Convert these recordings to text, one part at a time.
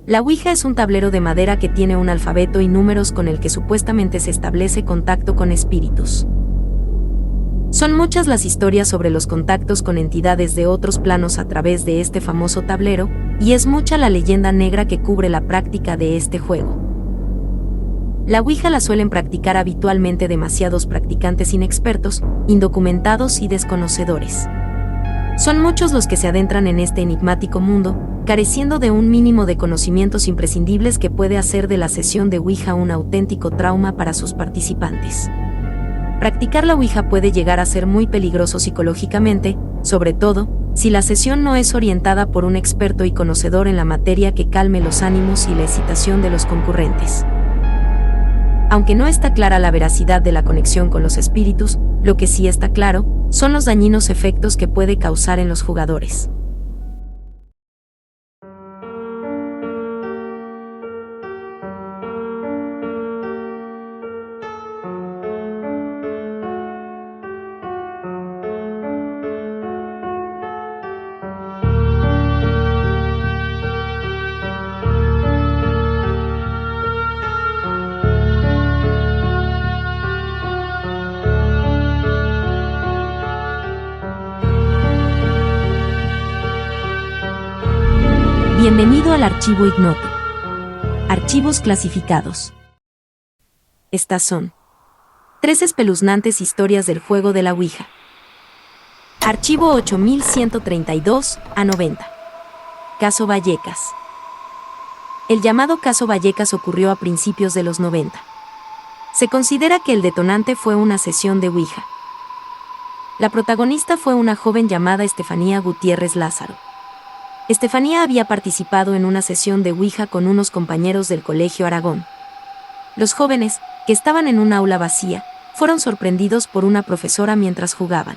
La Ouija es un tablero de madera que tiene un alfabeto y números con el que supuestamente se establece contacto con espíritus. Son muchas las historias sobre los contactos con entidades de otros planos a través de este famoso tablero, y es mucha la leyenda negra que cubre la práctica de este juego. La Ouija la suelen practicar habitualmente demasiados practicantes inexpertos, indocumentados y desconocedores. Son muchos los que se adentran en este enigmático mundo, careciendo de un mínimo de conocimientos imprescindibles que puede hacer de la sesión de Ouija un auténtico trauma para sus participantes. Practicar la Ouija puede llegar a ser muy peligroso psicológicamente, sobre todo, si la sesión no es orientada por un experto y conocedor en la materia que calme los ánimos y la excitación de los concurrentes. Aunque no está clara la veracidad de la conexión con los espíritus, lo que sí está claro son los dañinos efectos que puede causar en los jugadores. Bienvenido al Archivo Ignoto. Archivos clasificados. Estas son 3 espeluznantes historias del juego de la Ouija. Archivo 8132-90. Caso Vallecas. El llamado Caso Vallecas ocurrió a principios de los 90. Se considera que el detonante fue una sesión de Ouija. La protagonista fue una joven llamada Estefanía Gutiérrez Lázaro. Estefanía había participado en una sesión de Ouija con unos compañeros del Colegio Aragón. Los jóvenes, que estaban en un aula vacía, fueron sorprendidos por una profesora mientras jugaban.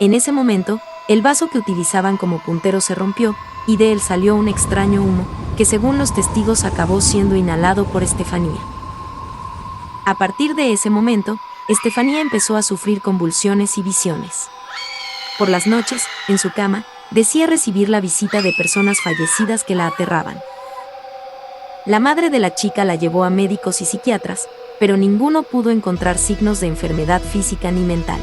En ese momento, el vaso que utilizaban como puntero se rompió, y de él salió un extraño humo, que según los testigos acabó siendo inhalado por Estefanía. A partir de ese momento, Estefanía empezó a sufrir convulsiones y visiones. Por las noches, en su cama, decía recibir la visita de personas fallecidas que la aterraban. La madre de la chica la llevó a médicos y psiquiatras, pero ninguno pudo encontrar signos de enfermedad física ni mental.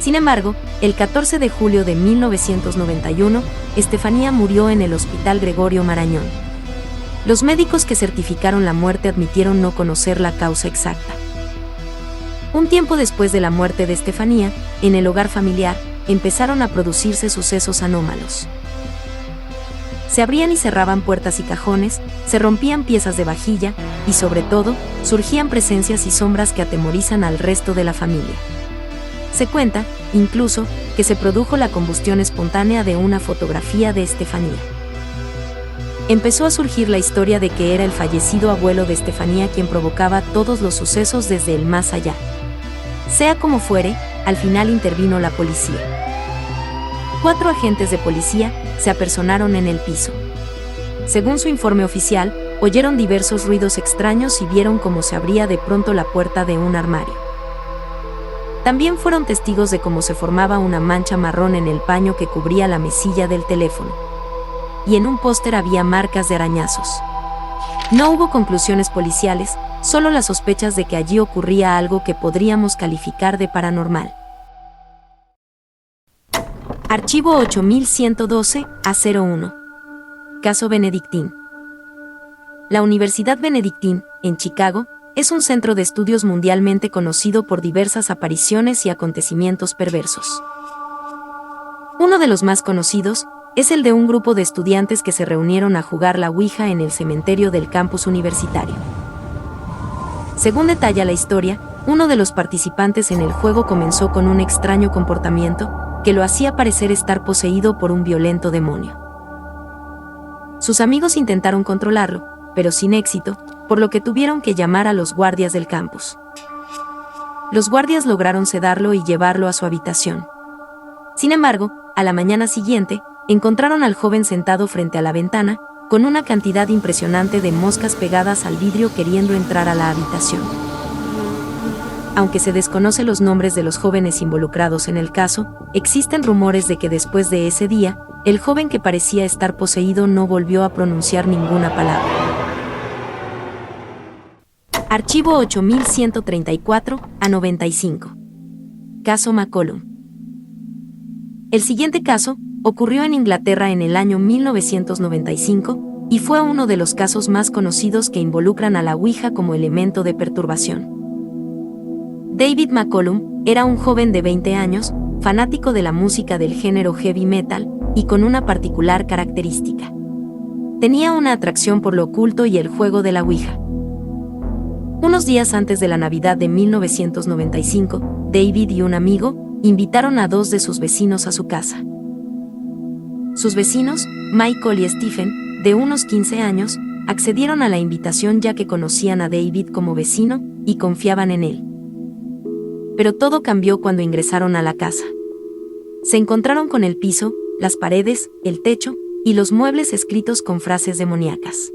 Sin embargo, el 14 de julio de 1991, Estefanía murió en el Hospital Gregorio Marañón. Los médicos que certificaron la muerte admitieron no conocer la causa exacta. Un tiempo después de la muerte de Estefanía, en el hogar familiar, empezaron a producirse sucesos anómalos. Se abrían y cerraban puertas y cajones, se rompían piezas de vajilla, y sobre todo, surgían presencias y sombras que atemorizan al resto de la familia. Se cuenta, incluso, que se produjo la combustión espontánea de una fotografía de Estefanía. Empezó a surgir la historia de que era el fallecido abuelo de Estefanía quien provocaba todos los sucesos desde el más allá. Sea como fuere, al final intervino la policía. 4 agentes de policía se apersonaron en el piso. Según su informe oficial, oyeron diversos ruidos extraños y vieron cómo se abría de pronto la puerta de un armario. También fueron testigos de cómo se formaba una mancha marrón en el paño que cubría la mesilla del teléfono. Y en un póster había marcas de arañazos. No hubo conclusiones policiales, solo las sospechas de que allí ocurría algo que podríamos calificar de paranormal. Archivo 8112-01. Caso Benedictín. La Universidad Benedictín, en Chicago, es un centro de estudios mundialmente conocido por diversas apariciones y acontecimientos perversos. Uno de los más conocidos es el de un grupo de estudiantes que se reunieron a jugar la Ouija en el cementerio del campus universitario. Según detalla la historia, uno de los participantes en el juego comenzó con un extraño comportamiento que lo hacía parecer estar poseído por un violento demonio. Sus amigos intentaron controlarlo, pero sin éxito, por lo que tuvieron que llamar a los guardias del campus. Los guardias lograron sedarlo y llevarlo a su habitación. Sin embargo, a la mañana siguiente, encontraron al joven sentado frente a la ventana, con una cantidad impresionante de moscas pegadas al vidrio queriendo entrar a la habitación. Aunque se desconoce los nombres de los jóvenes involucrados en el caso, existen rumores de que después de ese día, El joven que parecía estar poseído no volvió a pronunciar ninguna palabra. Archivo 8134 a 95. Caso McCollum. El siguiente caso ocurrió en Inglaterra en el año 1995 y fue uno de los casos más conocidos que involucran a la Ouija como elemento de perturbación. David McCollum era un joven de 20 años, fanático de la música del género heavy metal y con una particular característica. Tenía una atracción por lo oculto y el juego de la Ouija. Unos días antes de la Navidad de 1995, David y un amigo invitaron a 2 de sus vecinos a su casa. Sus vecinos, Michael y Stephen, de unos 15 años, accedieron a la invitación ya que conocían a David como vecino y confiaban en él. Pero todo cambió cuando ingresaron a la casa. Se encontraron con el piso, las paredes, el techo y los muebles escritos con frases demoníacas.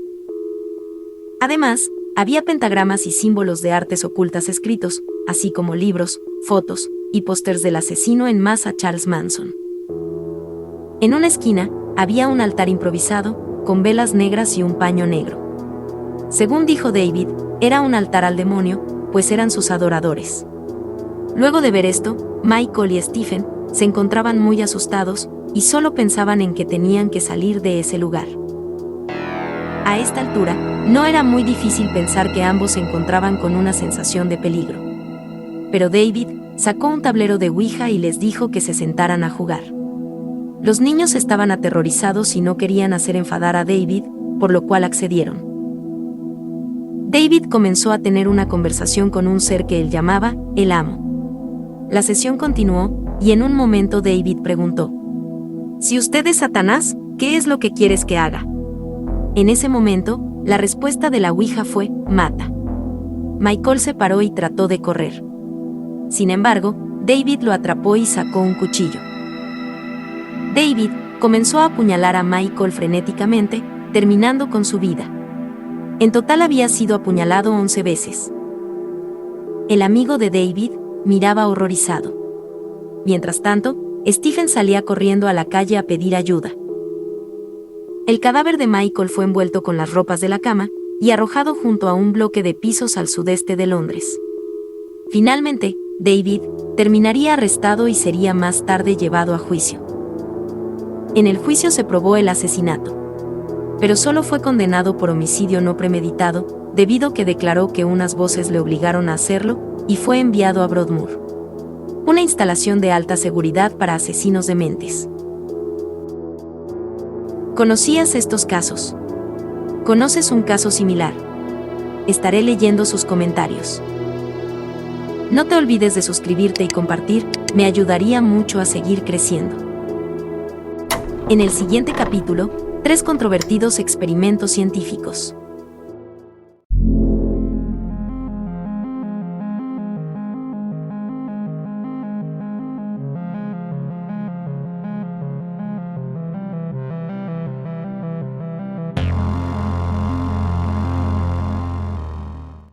Además, había pentagramas y símbolos de artes ocultas escritos, así como libros, fotos y pósters del asesino en masa Charles Manson. En una esquina, había un altar improvisado, con velas negras y un paño negro. Según dijo David, era un altar al demonio, pues eran sus adoradores. Luego de ver esto, Michael y Stephen se encontraban muy asustados y solo pensaban en que tenían que salir de ese lugar. A esta altura, no era muy difícil pensar que ambos se encontraban con una sensación de peligro. Pero David sacó un tablero de Ouija y les dijo que se sentaran a jugar. Los niños estaban aterrorizados y no querían hacer enfadar a David, por lo cual accedieron. David comenzó a tener una conversación con un ser que él llamaba el Amo. La sesión continuó, y en un momento David preguntó: «Si usted es Satanás, ¿qué es lo que quieres que haga?». En ese momento, la respuesta de la Ouija fue: «Mata». Michael se paró y trató de correr. Sin embargo, David lo atrapó y sacó un cuchillo. David comenzó a apuñalar a Michael frenéticamente, terminando con su vida. En total había sido apuñalado 11 veces. El amigo de David miraba horrorizado. Mientras tanto, Stephen salía corriendo a la calle a pedir ayuda. El cadáver de Michael fue envuelto con las ropas de la cama y arrojado junto a un bloque de pisos al sudeste de Londres. Finalmente, David terminaría arrestado y sería más tarde llevado a juicio. En el juicio se probó el asesinato, pero solo fue condenado por homicidio no premeditado, debido a que declaró que unas voces le obligaron a hacerlo, y fue enviado a Broadmoor, una instalación de alta seguridad para asesinos de mentes. ¿Conocías estos casos? ¿Conoces un caso similar? Estaré leyendo sus comentarios. No te olvides de suscribirte y compartir, me ayudaría mucho a seguir creciendo. En el siguiente capítulo, 3 controvertidos experimentos científicos.